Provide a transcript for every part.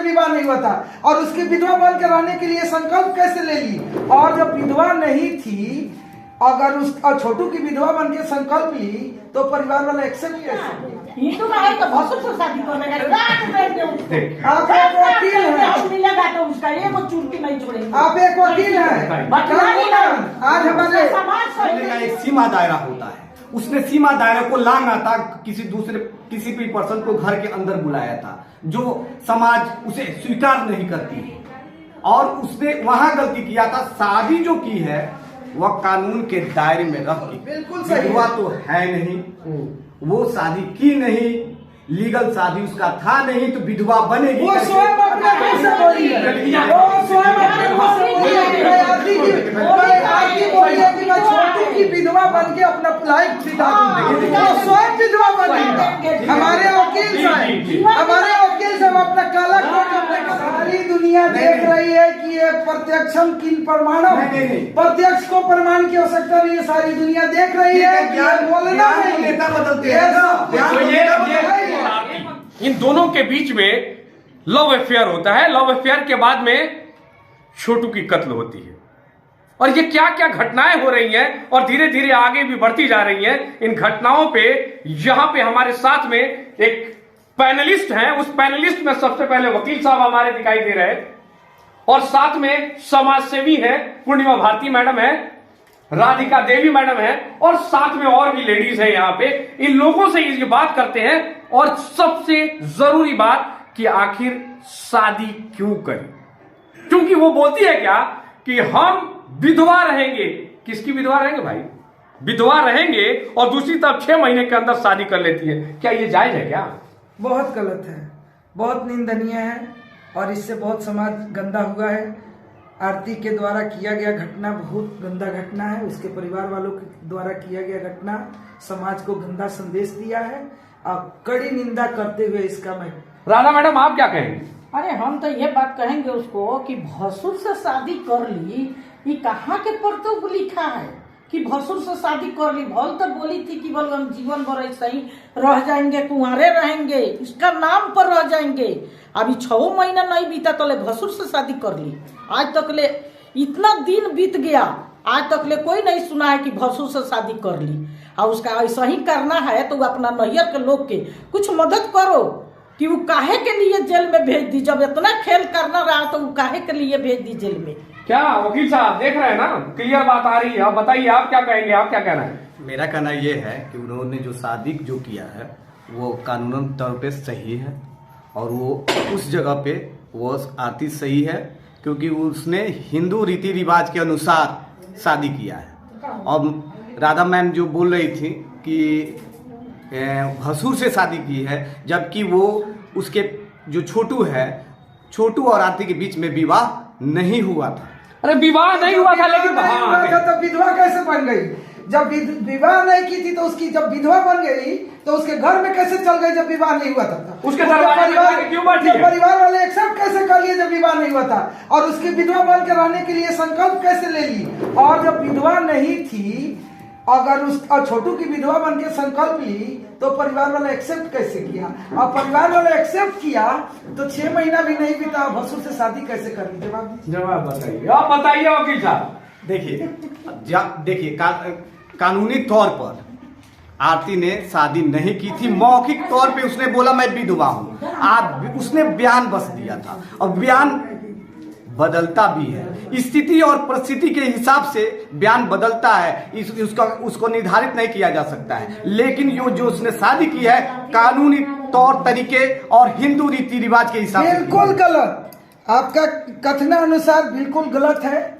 विवाह नहीं हुआ था, और उसकी विधवा बन के रहने के लिए संकल्प कैसे ले ली। और जब विधवा नहीं थी, अगर उस छोटू की विधवा बन के संकल्प ली तो परिवार वाले एक्सेप्ट कैसे। हिंदू का है तो भसुर से शादी करने आप एक वकील हैं, मिलेगा तो उसका एक चुटकी नहीं छोड़ेंगे। आप एक वकील हैं, आज हमारे एक सीमा दायरा होता है, उसने सीमा दायरे को लांघा था, किसी भी पर्सन को घर के अंदर बुलाया था जो समाज उसे स्वीकार नहीं करती, और उसने वहां गलती किया था। शादी जो की है वह कानून के दायरे में रह के, बिल्कुल सही विधवा तो है नहीं, वो शादी की नहीं, लीगल शादी उसका था नहीं, तो विधवा बनेगी। वो स्वयं अपने मुंह से बोली है, वो स्वयं अपने मुंह से बोली है, आरती बोली है कि मैं छोटू की विधवा बन के अपना लाइफ बिता दूंगी, वो स्वयं विधवा बनेगा। हमारे वकील साहब अपना काला कोट, सारी दुनिया देख रही है कि ये प्रत्यक्षम किन प्रमाणम, प्रत्यक्ष को प्रमाण की आवश्यकता नहीं है, सारी दुनिया देख रही है कि बोलना नहीं, नेता बदलते हैं। इन दोनों के बीच में लव अफेयर होता है, लव अफेयर के बाद में छोटू की कत्ल होती है, और ये क्या क्या घटनाएं हो रही हैं और धीरे धीरे आगे भी बढ़ती जा रही हैं। इन घटनाओं पे यहां पे हमारे साथ में एक पैनलिस्ट हैं, उस पैनलिस्ट में सबसे पहले वकील साहब हमारे दिखाई दे रहे हैं, और साथ में समाज सेवी हैं, पूर्णिमा भारती मैडम है, राधिका देवी मैडम है, और साथ में और भी लेडीज हैं यहाँ पे। इन लोगों से ये बात करते हैं, और सबसे जरूरी बात कि आखिर शादी क्यों करें, क्योंकि वो बोलती है क्या कि हम विधवा रहेंगे। किसकी विधवा रहेंगे भाई? विधवा रहेंगे, और दूसरी तरफ 6 महीने के अंदर शादी कर लेती है। क्या ये जायज है क्या? बहुत गलत है, बहुत निंदनीय है, और इससे बहुत समाज गंदा हुआ है। आरती के द्वारा किया गया घटना बहुत गंदा घटना है, उसके परिवार वालों के द्वारा किया गया घटना समाज को गंदा संदेश दिया है, और कड़ी निंदा करते हुए इसका मैं। राधा मैडम आप क्या कहेंगे? अरे हम तो ये बात कहेंगे उसको कि भसुर से शादी कर ली, ये कहाँ के परतों लिखा है कि भसुर से शादी कर ली। भल तो बोली थी कि बोल हम जीवन भर सही रह जाएंगे, कुंवारे रहेंगे, इसका नाम पर रह जाएंगे। अभी 6 महीना नहीं बीता तो ले भसुर से शादी कर ली। आज तक ले इतना दिन बीत गया, आज तक ले कोई नहीं सुना है कि भसुर से शादी कर ली। और उसका ऐसा ही करना है तो अपना नैहर के लोग के कुछ मदद करो कि वो काहे के लिए जेल में भेज दी। जब इतना खेल करना रहा तो वो काहे के लिए भेज दी जेल में। क्या वकील साहब देख रहे हैं ना, क्लियर बात आ रही है। आप बताइए, आप क्या कहेंगे, आप क्या कहना है? मेरा कहना यह है कि उन्होंने जो शादी जो किया है वो कानूनन तौर पे सही है, और वो उस जगह पे वो आरती सही है, क्योंकि उसने हिंदू रीति रिवाज के अनुसार शादी किया है। और राधा मैम जो बोल रही थी कि भसुर से शादी की है, जबकि वो उसके जो छोटू है, छोटू और आरती के बीच में विवाह नहीं हुआ था। अरे विवाह नहीं हुआ था, लेकिन तो विधवा कैसे बन गई? जब विवाह नहीं की थी तो उसकी जब विधवा बन गई तो उसके घर में कैसे चल गई जब विवाह नहीं हुआ था? उसके परिवार वाले एक्सेप्ट कैसे कर लिए जब विवाह नहीं हुआ था? और उसकी विधवा बन के रहने के लिए संकल्प कैसे ले ली? और जब विधवा नहीं थी, अगर उस छोटू की विधवा बन के संकल्प ली तो परिवार वाले एक्सेप्ट कैसे किया? और परिवार वाले एक्सेप्ट किया तो 6 महीना भी नहीं बीता, भसुर से शादी कैसे कर ली? जवाब बताइए, आप बताइए वकील साहब। देखिए कानूनी तौर पर आरती ने शादी नहीं की थी, मौखिक तौर पे उसने बोला मैं विधवा हूं। उसने बयान बस दिया था, और बयान बदलता भी है, स्थिति और परिस्थिति के हिसाब से बयान बदलता है, उसको निर्धारित नहीं किया जा सकता है। लेकिन जो उसने शादी की है कानूनी तौर तरीके और हिंदू रीति रिवाज के हिसाब से बिल्कुल गलत, आपका कथनानुसार बिल्कुल गलत है।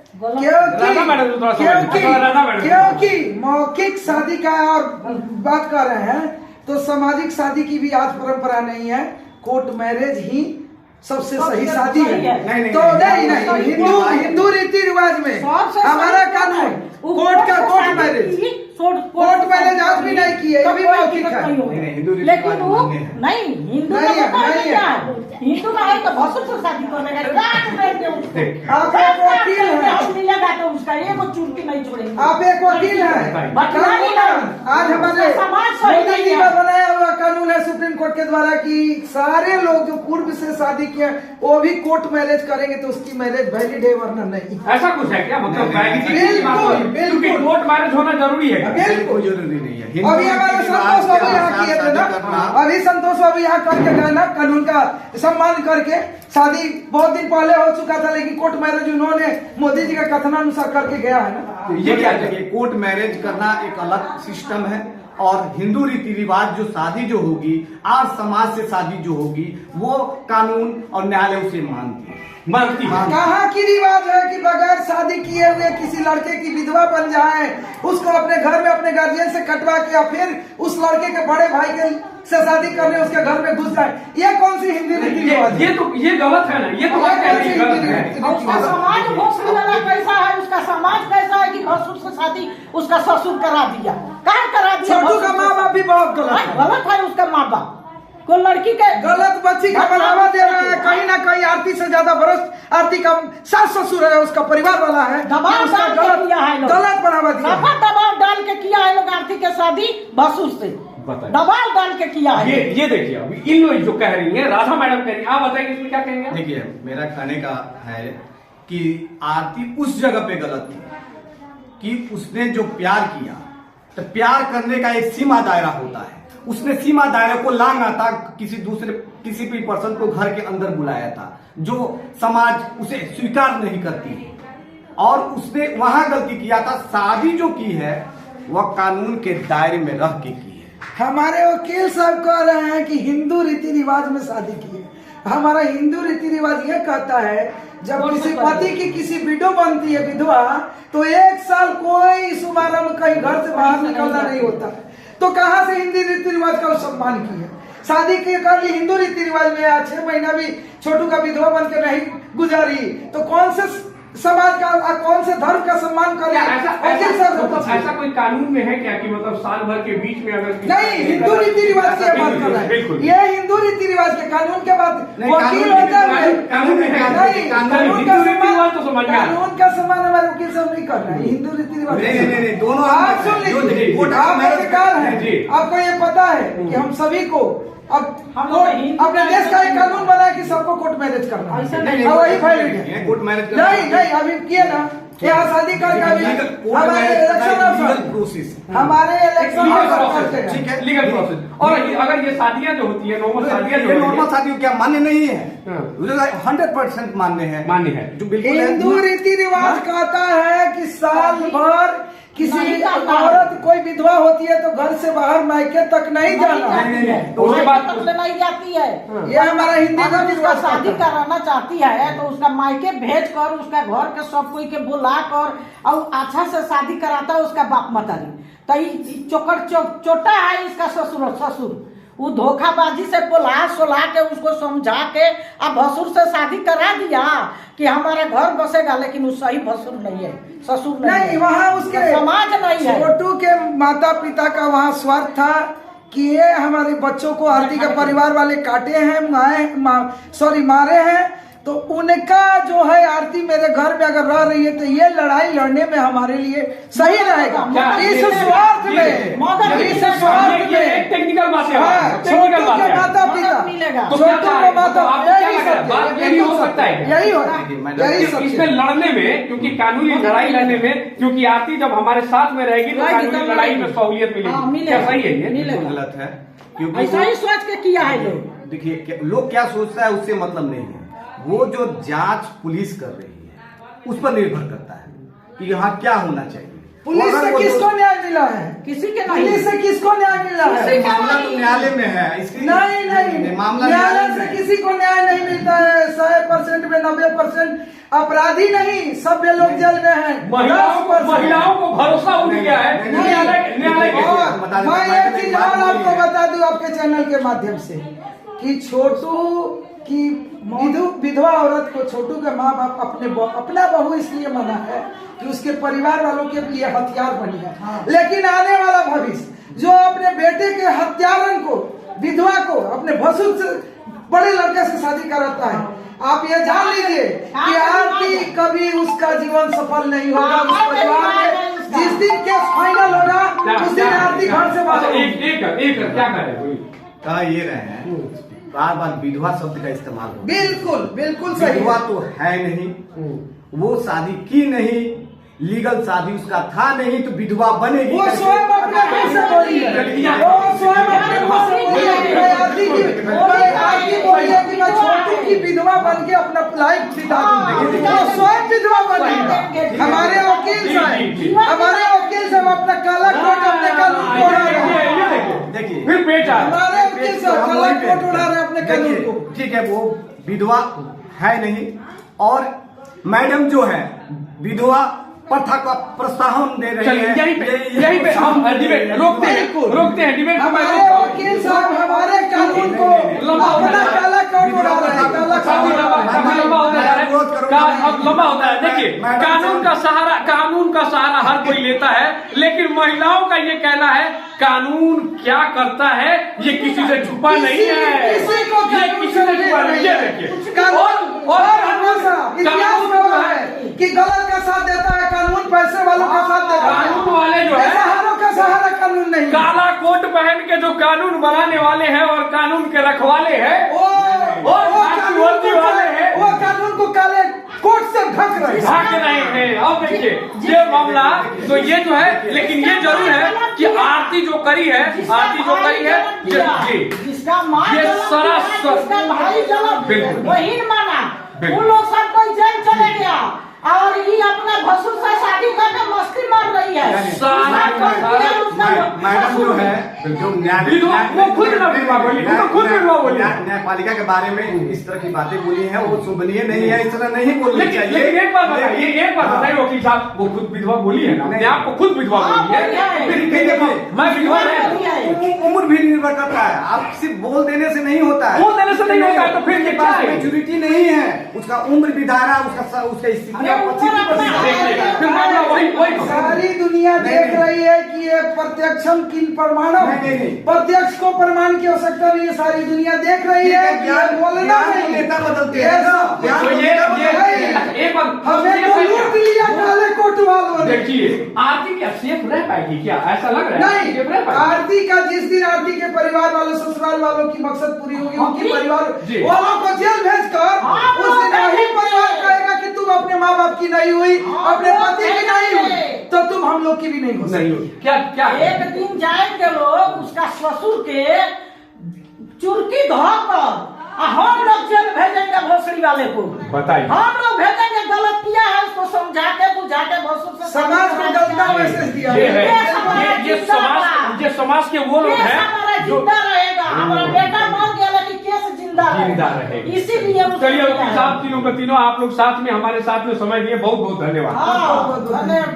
क्योंकि मौखिक शादी का और बात कर रहे हैं तो सामाजिक शादी की भी आज परंपरा नहीं है, कोर्ट मैरिज ही सबसे सही शादी है। तो नहीं हिंदू रीति रिवाज में हमारा कानून कोर्ट मैरिज आज भी नहीं किए, अभी मौखिक है। लेकिन वो नहीं, हिंदू हिंदू का है तो भसुर से शादी करने का मिलेगा तो उसका एक चुटकी नहीं छोड़ेंगे। आप एक वकील हैं, आज हमारे मोदी जी का बनाया हुआ कानून है सुप्रीम कोर्ट के द्वारा कि सारे लोग जो पूर्व से शादी किए वो भी कोर्ट मैरिज करेंगे तो उसकी मैरिज वैलिड है, वरना नहीं। ऐसा कुछ है क्या? मतलब बिल्कुल कोर्ट मैरिज होना जरूरी है? बिल्कुल जरूरी नहीं है। अभी हमारे संतोष बाबू यहाँ किए थे ना, अभी संतोष बाबू यहाँ करके गए ना, कानून का सम्मान करके। शादी बहुत दिन पहले हो चुका था लेकिन कोर्ट मैरिज उन्होंने मोदी जी का कथनानुसार करके गया है ना। ये क्या है? कोर्ट मैरिज करना एक अलग सिस्टम है और हिंदू रीति रिवाज जो शादी जो होगी, आज समाज से शादी जो होगी वो कानून और न्यायालय उसे मानती है। कहाँ की रिवाज है कि बगैर शादी किए हुए किसी लड़के की विधवा बन जाए, उसको अपने घर में अपने गार्जियन से कटवा के या फिर उस लड़के के बड़े भाई के से शादी करने उसके घर में घुस जाए, ये कौन सी हिंदी रीति रिवाज? ये गलत है ना, ये तो गलत है। उसका समाज भोसड़ी वाला कैसा है, उसका समाज कैसा है कि भसुर से शादी उसका ससुर करा दिया, कहाँ करा दिया? छोटू का माँ बाप भी बहुत गलत है उसका माँ बाप को लड़की के गलत बच्ची का बढ़ावा दे रहा है। कहीं ना कहीं आरती से ज्यादा भ्रष्ट आरती का सास ससुर है, उसका परिवार वाला है, दबाव डाल के किया है, गलत बढ़ावा दिया, दबाव डाल के किया है लोग आरती के शादी भसुर से, दबाव डाल के किया है। ये देखिए अभी इन लोग जो कह रही है, राधा मैडम कह रही है, आप बताएंगे इसमें क्या कहेंगे? देखिए मेरा कहने का है कि आरती उस जगह पे गलत थी कि उसने जो प्यार किया, तो प्यार करने का एक सीमा दायरा होता है, उसने सीमा दायरे को लांघा था, किसी भी पर्सन को घर के अंदर बुलाया था जो समाज उसे स्वीकार नहीं करती और उसने वहां गलती किया था। शादी जो की है वह कानून के दायरे में रह के की है। हमारे वकील साहब कह रहे हैं कि हिंदू रीति रिवाज में शादी की है। हमारा हिंदू रीति रिवाज ये कहता है जब किसी पति की किसी विडो बनती है विधवा, तो 1 साल कोई शुभारंभ कहीं घर से बाहर निकलना नहीं होता है। तो कहाँ से हिंदी रीति रिवाज का सम्मान किया? शादी के कर ली हिंदू रीति रिवाज में, 6 महीना भी छोटू का विधवा बन के नहीं गुजारी, तो कौन से समाज का कौन से धर्म का सम्मान कर? ऐसा कोई कानून में है क्या कि मतलब साल भर के बीच में अगर नहीं, हिंदू रीति रिवाज की बात कर रहे हैं, ये हिंदू रीति रिवाज के कानून के बाद वकील होता है, कानून का सम्मान हमारे वकील साहब नहीं कर रहे हैं। हिंदू रीति रिवाज नहीं, दोनों आप सुन लीजिए, आप पत्रकार हैं, आपको ये पता है कि हम सभी को अब अपने देश का एक कानून बना है कि सबको कोर्ट मैरिज करना है, वही वैलिड है। कोर्ट मैरिज नहीं अभी किए ना, यहाँ शादी करके हमारे इलेक्शन ठीक है, लीगल प्रोसेस। और अगर ये शादियां जो होती है नॉर्मल शादियां क्या मान्य नहीं है? 100% मान्य है जो बिल्कुल हिंदू रीति रिवाज कहता है कि साल भर किसी औरत कोई विधवा होती है तो घर से बाहर मायके तक नहीं जाना, तो उसके बाद तक नहीं जाती है। ये हमारा हिंदी का उसका शादी कराना चाहती है तो उसका मायके भेज कर उसका घर के सब कोई के बुला कर और अच्छा से शादी कराता है उसका बाप मतारी। तो चोटा है इसका ससुर, वो धोखाबाजी से पोला सोला के उसको समझा के अब भसुर से शादी करा दिया कि हमारा घर बसेगा, लेकिन वो सही भसुर नहीं है, ससुर नहीं, वहाँ उसके समाज नहीं है। छोटू के माता पिता का वहाँ स्वार्थ था कि ये हमारे बच्चों को आरती के परिवार वाले काटे हैं, मारे हैं, तो उनका जो है आरती मेरे घर में अगर रह रही है तो ये लड़ाई लड़ने में हमारे लिए सही रहेगा। इस स्वार्थ में टेक्निकल बात है, माता पिता यही हो सकता है, यही इसमें लड़ने में, क्योंकि कानूनी लड़ाई लड़ने में, क्योंकि आरती जब हमारे साथ में रहेगी तो कानूनी लड़ाई में सहूलियत मिलेगी। क्या सही है? ये गलत है, क्योंकि ऐसा ही सोच के किया है लोग। देखिए लोग क्या सोचता है उससे मतलब नहीं है, वो जो जांच पुलिस कर रही है उस पर निर्भर करता है कि यहाँ क्या होना चाहिए। पुलिस से किसको न्याय मिला है? किसी के नहीं। पुलिस से किसको न्याय मिला है? मामला तो न्यायालय में है, नहीं मामला न्यायालय से किसी को न्याय नहीं मिलता है। 100% में 90% अपराधी नहीं, सभ्य लोग जेल में हैं। महिलाओं को भरोसा उठ गया है न्यायालय। मैं एक चीज और आपको बता दूं आपके चैनल के माध्यम से कि छोटू की विधवा औरत को छोटू के माँ बाप अपना बहू इसलिए मना है कि उसके परिवार वालों के लिए हथियार बनी है। लेकिन आने वाला भविष्य जो अपने बेटे के हत्यारन को, विधवा को अपने भसुर से बड़े लड़के से शादी कराता है। आप ये जान लीजिए कि आरती कभी उसका जीवन सफल नहीं होगा। उस परिवार में जिस दिन केस फाइनल होगा उस दिन आरती घर से बाहर। एक क्या करे कह ये रहे हैं बार बार विधवा शब्द का इस्तेमाल हो। बिल्कुल बिल्कुल सही। विधवा तो है नहीं, वो शादी की नहीं, लीगल शादी उसका था नहीं, तो विधवा बनेगी। वो स्वयं अपने मुंह से बोली है, वो स्वयं अपने मुंह से बोली है कि मैं आरती बोली है कि मैं छोटू की विधवा बन के अपना लाइफ बिता दूंगी। वो स्वयं विधवा बनेगी। हमारे वकील साहब अपना काला कोट अपने कानून को उड़ा रहे हैं। देखिए फिर बेटा हमारे वकील साहब काला कोट उड़ा रहे हैं अपने कानून को। ठीक है, वो विधवा है नहीं, और मैडम जो है विधवा प्रथा का प्रोत्साहन दे रही है। यही पे हम डिबेट रोकते हैं डिबेट। हमारे वकील साहब हमारे कानून को अपना काला कोट उड़ा रहे हैं। लंबा होता है। देखिए, कानून का सहारा हर कोई लेता है, लेकिन महिलाओं का ये कहना है कानून क्या करता है ये किसी से छुपा नहीं है। किसी से छुपा नहीं है। इतिहास में है कि गलत का साथ देता है कानून, पैसे वालों का साथ देता है कानून वाले जो है सहारों का सहारा कानून नहीं। काला कोट पहन के जो कानून बनाने वाले हैं और कानून के रखवाले हैं वो कानून को काले कोट से ढक रहे हैं। अब देखिए ये मामला तो ये जो है, लेकिन ये जरूर है कि आरती जो करी है जिसका माँ ये सरासर भाई जन्म बिल्कुल बहन माना, उन लोग सब कोई जेल चले गया और ये अपने भसुर से शादी करके मस्ती मार रही है। मैडम जो है जो न्यायपालिका के बारे में इस तरह की बातें बोली हैं वो शोभनीय नहीं है, इस तरह नहीं बोलनी चाहिए। लेकिन एक बात बताइए वकील साहब, वो खुद विधवा बोली है ना, आपको खुद विधवा बोली है। मैं विधवा उम्र भी निर्भर करता है, आप सिर्फ बोल देने से नहीं होता है। बोल देने से नहीं होता है तो फिर ये पास मैच्योरिटी नहीं है, उसका उम्र भी धारा उसका स्थिति सारी दुनिया देख रही है कि ये प्रत्यक्षम किन प्रमाणम, प्रत्यक्ष को प्रमाण की आवश्यकता नहीं है। सारी दुनिया देख रही है कि बोलना नहीं, नेता बदलते हैं। हमें तो लूट लिया काले कोट वालों ने। देखिए आरती क्या सेफ रह पाएगी क्या, ऐसा लग रहा है? नहीं, आरती का जिस दिन आरती के परिवार वालों ससुराल वालों की मकसद पूरी होगी, उनके परिवार वालों को जेल भेजकर उस दिन वही परिवार कहेगा कि तुम अपने माँ बाप की नहीं हुई, अपने पति की नहीं हुई, तो तुम हम लोग की भी नहीं हो सकती। क्या एक दिन जाएंगे लोग उसका ससुर के चुरकी धोकर हम लोग जेल भेजेंगे भोसड़ी वाले को। बताइए, हम लोग भेजेंगे, गलत किया है उसको समझा के बुझा के भोसड़ी से समाज को गलता मैसेज दिया ये समाज के वो लोग हैं जो जिंदा रहेगा। हमारा बेटा मर गया लेकिन केस जिंदा रहेगा, इसीलिए चलिए साथ तीनों आप लोग साथ में हमारे साथ में समय दिए, बहुत बहुत धन्यवाद। धन्यवाद।